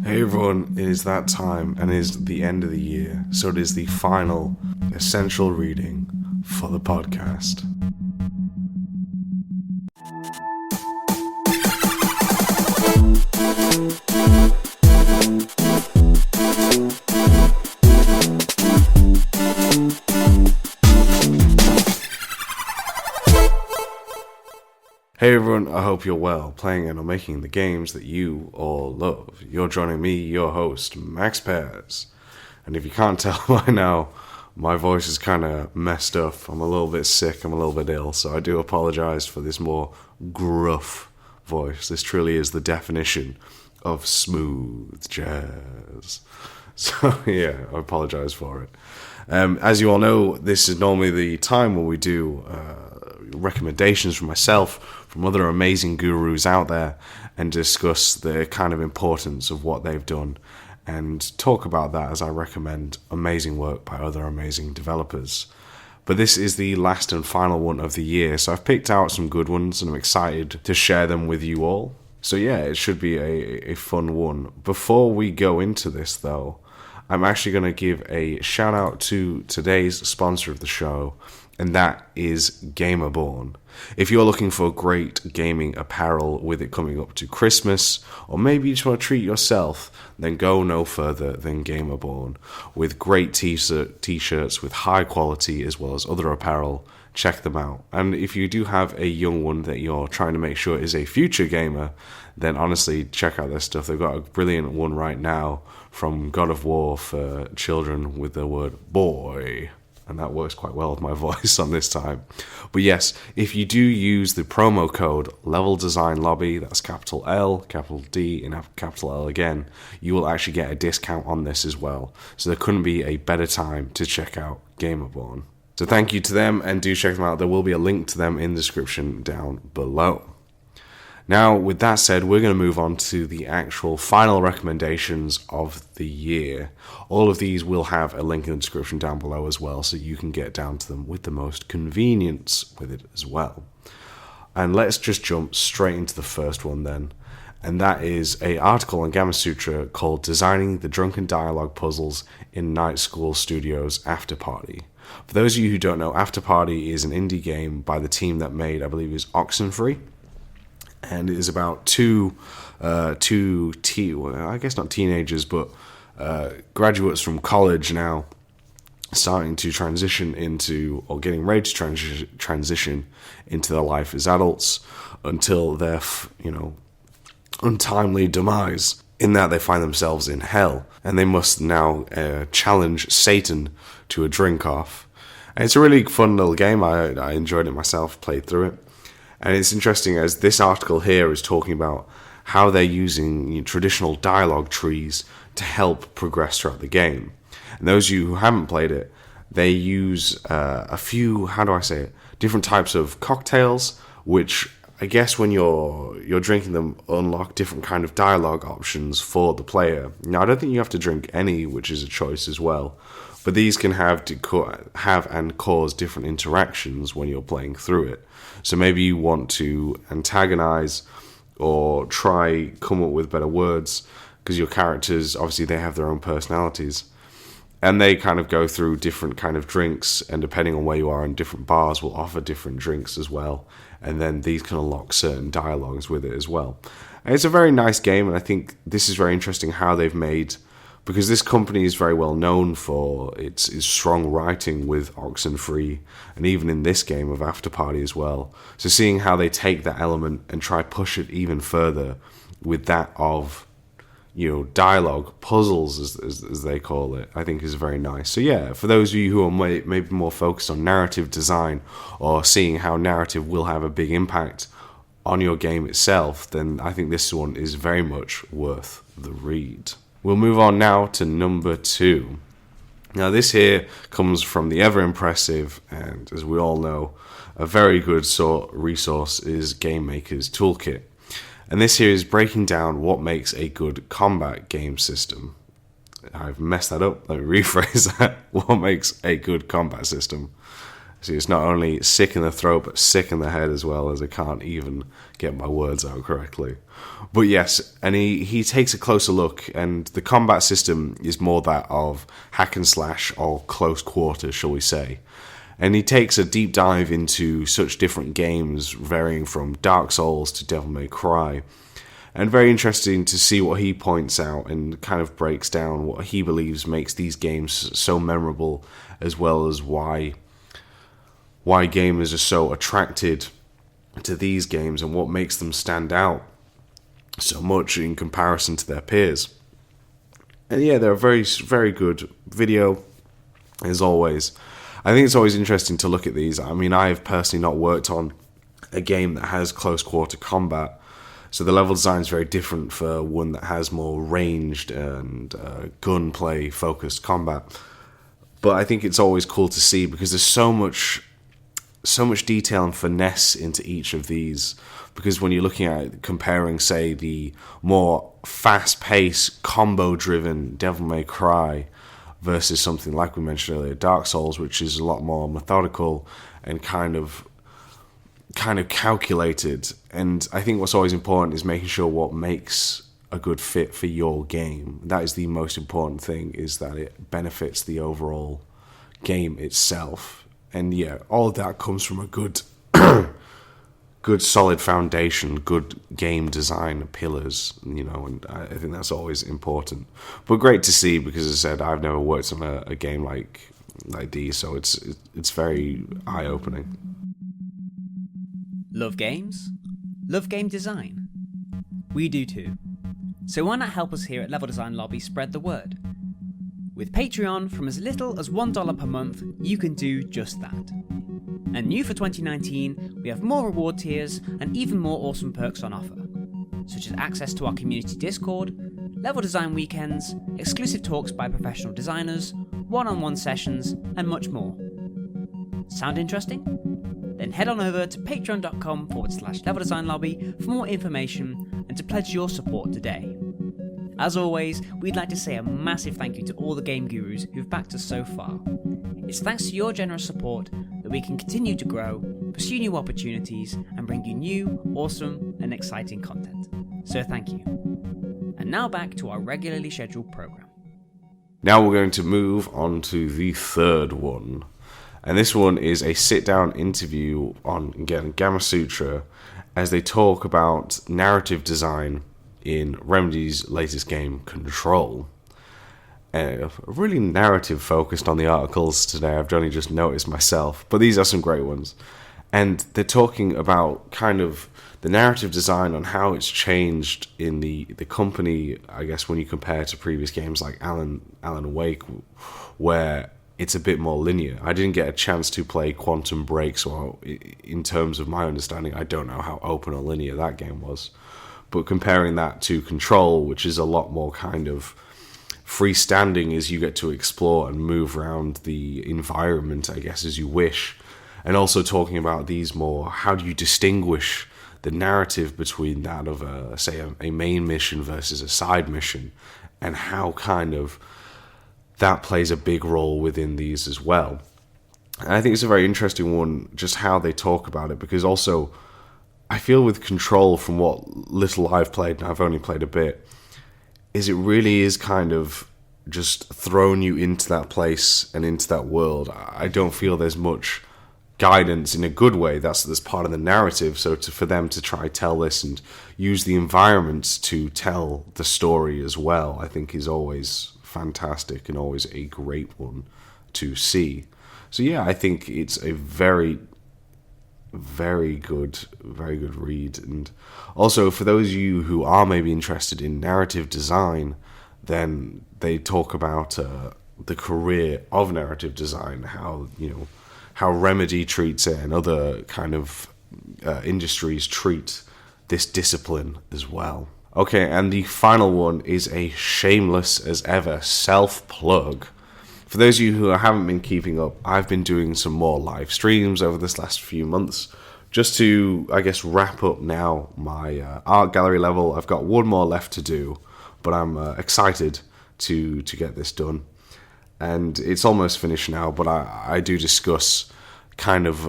Hey everyone, it is that time and it is the end of the year, so it is the final essential reading for the podcast. Hey everyone, I hope you're well, playing and or making the games that you all love. You're joining me, your host, Max Pears. And if you can't tell by now, my voice is kind of messed up. I'm a little bit sick, I'm a little bit ill, so I do apologize for this more gruff voice. This truly is the definition of smooth jazz. So yeah, I apologize for it. As you all know, this is normally the time where we do recommendations from myself, from other amazing gurus out there, and discuss the kind of importance of what they've done and talk about that as I recommend amazing work by other amazing developers. But this is the last and final one of the year, so I've picked out some good ones and I'm excited to share them with you all. So yeah, it should be a fun one. Before we go into this though, I'm actually going to give a shout out to today's sponsor of the show, and that is Gamerborn. If you're looking for great gaming apparel with it coming up to Christmas, or maybe you just want to treat yourself, then go no further than Gamerborn. With great t-shirts with high quality as well as other apparel, check them out. And if you do have a young one that you're trying to make sure is a future gamer, then honestly check out their stuff. They've got a brilliant one right now from God of War for children with the word boy. And that works quite well with my voice on this time. But yes, if you do use the promo code Level Design Lobby, that's capital L, capital D, and capital L again, you will actually get a discount on this as well. So there couldn't be a better time to check out Gamerborn. So thank you to them, and do check them out. There will be a link to them in the description down below. Now, with that said, we're going to move on to the actual final recommendations of the year. All of these will have a link in the description down below as well, so you can get down to them with the most convenience with it as well. And let's just jump straight into the first one then. And that is an article on Gamasutra called Designing the Drunken Dialogue Puzzles in Night School Studios After Party. For those of you who don't know, After Party is an indie game by the team that made, I believe, is Oxenfree. And it is about two I guess not teenagers, but graduates from college now, starting to transition into, or getting ready to transition into their life as adults, until their, untimely demise, in that they find themselves in hell, and they must now challenge Satan to a drink-off. And it's a really fun little game. I enjoyed it myself, played through it. And it's interesting as this article here is talking about how they're using traditional dialogue trees to help progress throughout the game. And those of you who haven't played it, they use a few, different types of cocktails, which I guess when you're drinking them unlock different kind of dialogue options for the player. Now, I don't think you have to drink any, which is a choice as well. But these can have and cause different interactions when you're playing through it. So maybe you want to antagonize or try come up with better words, because your characters, obviously they have their own personalities. And they kind of go through different kind of drinks, and depending on where you are in different bars will offer different drinks as well. And then these can unlock certain dialogues with it as well. And it's a very nice game, and I think this is very interesting how they've made, because this company is very well known for its strong writing with Oxenfree, and even in this game of After Party as well. So seeing how they take that element and try push it even further with that of, dialogue puzzles as they call it, I think is very nice. So yeah, for those of you who are maybe more focused on narrative design, or seeing how narrative will have a big impact on your game itself, then I think this one is very much worth the read. We'll move on now to number 2. Now this here comes from the ever impressive, and as we all know, a very good resource is Game Maker's Toolkit. And this here is breaking down what makes a good combat game system. I've messed that up, let me rephrase that. What makes a good combat system? See, it's not only sick in the throat, but sick in the head as well, as I can't even get my words out correctly. But yes, and he takes a closer look, and the combat system is more that of hack and slash or close quarters, shall we say. And he takes a deep dive into such different games, varying from Dark Souls to Devil May Cry. And very interesting to see what he points out and kind of breaks down what he believes makes these games so memorable, as well as why gamers are so attracted to these games and what makes them stand out so much in comparison to their peers. And yeah, they're a very, very good video, as always. I think it's always interesting to look at these. I mean, I have personally not worked on a game that has close quarter combat, so the level design is very different for one that has more ranged and gunplay focused combat. But I think it's always cool to see because there's so much detail and finesse into each of these. Because when you're looking at comparing, say, the more fast-paced, combo-driven Devil May Cry versus something like we mentioned earlier, Dark Souls, which is a lot more methodical and kind of calculated. And I think what's always important is making sure what makes a good fit for your game. That is the most important thing, is that it benefits the overall game itself. And yeah, all of that comes from a good solid foundation, good game design pillars, and I think that's always important. But great to see, because as I said, I've never worked on a game like these, so it's very eye-opening. Love games? Love game design? We do too. So why not help us here at Level Design Lobby spread the word? With Patreon, from as little as $1 per month, you can do just that. And new for 2019, we have more reward tiers and even more awesome perks on offer, such as access to our community Discord, level design weekends, exclusive talks by professional designers, one-on-one sessions, and much more. Sound interesting? Then head on over to patreon.com/level design lobby for more information and to pledge your support today. As always, we'd like to say a massive thank you to all the game gurus who've backed us so far. It's thanks to your generous support that we can continue to grow, pursue new opportunities, and bring you new, awesome, and exciting content. So thank you. And now back to our regularly scheduled program. Now we're going to move on to the third one. And this one is a sit-down interview on, again, Gamasutra, as they talk about narrative design in Remedy's latest game, Control. Really narrative focused on the articles today, I've only just noticed myself, but these are some great ones. And they're talking about kind of the narrative design on how it's changed in the company, I guess, when you compare to previous games like Alan Wake, where it's a bit more linear. I didn't get a chance to play Quantum Break, so in terms of my understanding, I don't know how open or linear that game was. But comparing that to Control, which is a lot more kind of freestanding, as you get to explore and move around the environment, I guess, as you wish. And also talking about these more, how do you distinguish the narrative between that of, a main mission versus a side mission, and how kind of that plays a big role within these as well. And I think it's a very interesting one, just how they talk about it, because also I feel with Control, from what little I've played, and I've only played a bit, is it really is kind of just thrown you into that place and into that world. I don't feel there's much guidance in a good way. That's part of the narrative. So for them to try tell this and use the environments to tell the story as well, I think is always fantastic and always a great one to see. So yeah, I think it's a very good read. And also, for those of you who are maybe interested in narrative design, then they talk about the career of narrative design, how Remedy treats it, and other kind of industries treat this discipline as well. Okay, and the final one is a shameless as ever self-plug. For those of you who haven't been keeping up, I've been doing some more live streams over this last few months, just to, I guess, wrap up now my art gallery level. I've got one more left to do, but I'm excited to get this done. And it's almost finished now, but I do discuss kind of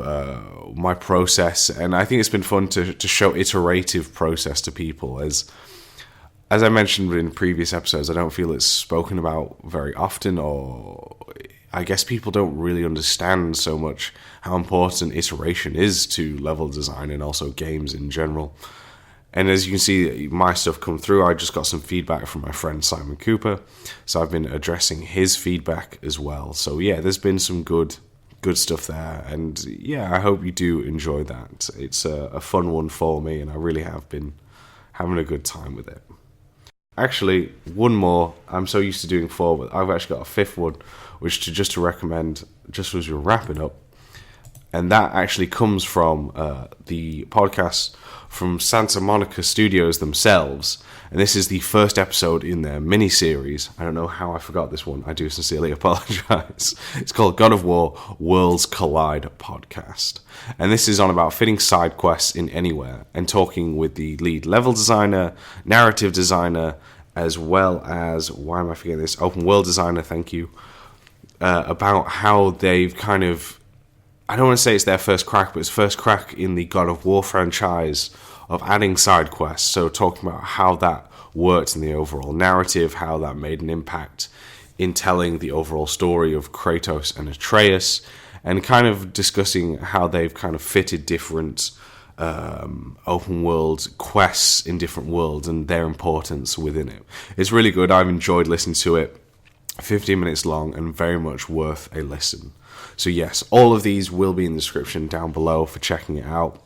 my process, and I think it's been fun to show iterative process to people. As I mentioned in previous episodes, I don't feel it's spoken about very often, or I guess people don't really understand so much how important iteration is to level design and also games in general. And as you can see, my stuff come through. I just got some feedback from my friend Simon Cooper, so I've been addressing his feedback as well. So yeah, there's been some good stuff there, and yeah, I hope you do enjoy that. It's a fun one for me, and I really have been having a good time with it. Actually, one more. I'm so used to doing 4, but I've actually got a 5th one, which to recommend just as we're wrapping up. And that actually comes from the podcast from Santa Monica Studios themselves. And this is the first episode in their mini-series. I don't know how I forgot this one. I do sincerely apologize. It's called God of War Worlds Collide Podcast. And this is on about fitting side quests in anywhere and talking with the lead level designer, narrative designer, as well as, why am I forgetting this? Open world designer, thank you. About how they've kind of, I don't want to say it's their first crack, but it's first crack in the God of War franchise of adding side quests. So talking about how that worked in the overall narrative, how that made an impact in telling the overall story of Kratos and Atreus, and kind of discussing how they've kind of fitted different open world quests in different worlds and their importance within it. It's really good. I've enjoyed listening to it. 15 minutes long and very much worth a listen. So yes, all of these will be in the description down below for checking it out.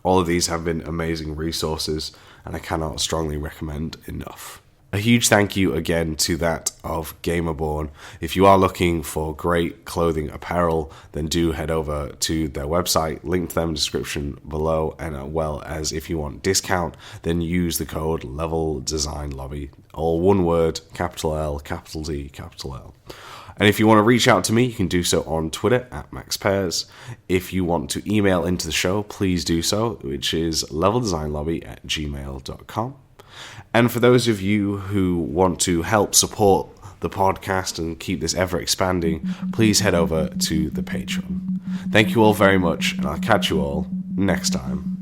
All of these have been amazing resources, and I cannot strongly recommend enough. A huge thank you again to that of Gamerborn. If you are looking for great clothing apparel, then do head over to their website, link to them in the description below, and as well as if you want discount, then use the code LevelDesignLobby, all one word, capital L, capital D, capital L. And if you want to reach out to me, you can do so on Twitter @MaxPairs. If you want to email into the show, please do so, which is leveldesignlobby@gmail.com. And for those of you who want to help support the podcast and keep this ever expanding, please head over to the Patreon. Thank you all very much, and I'll catch you all next time.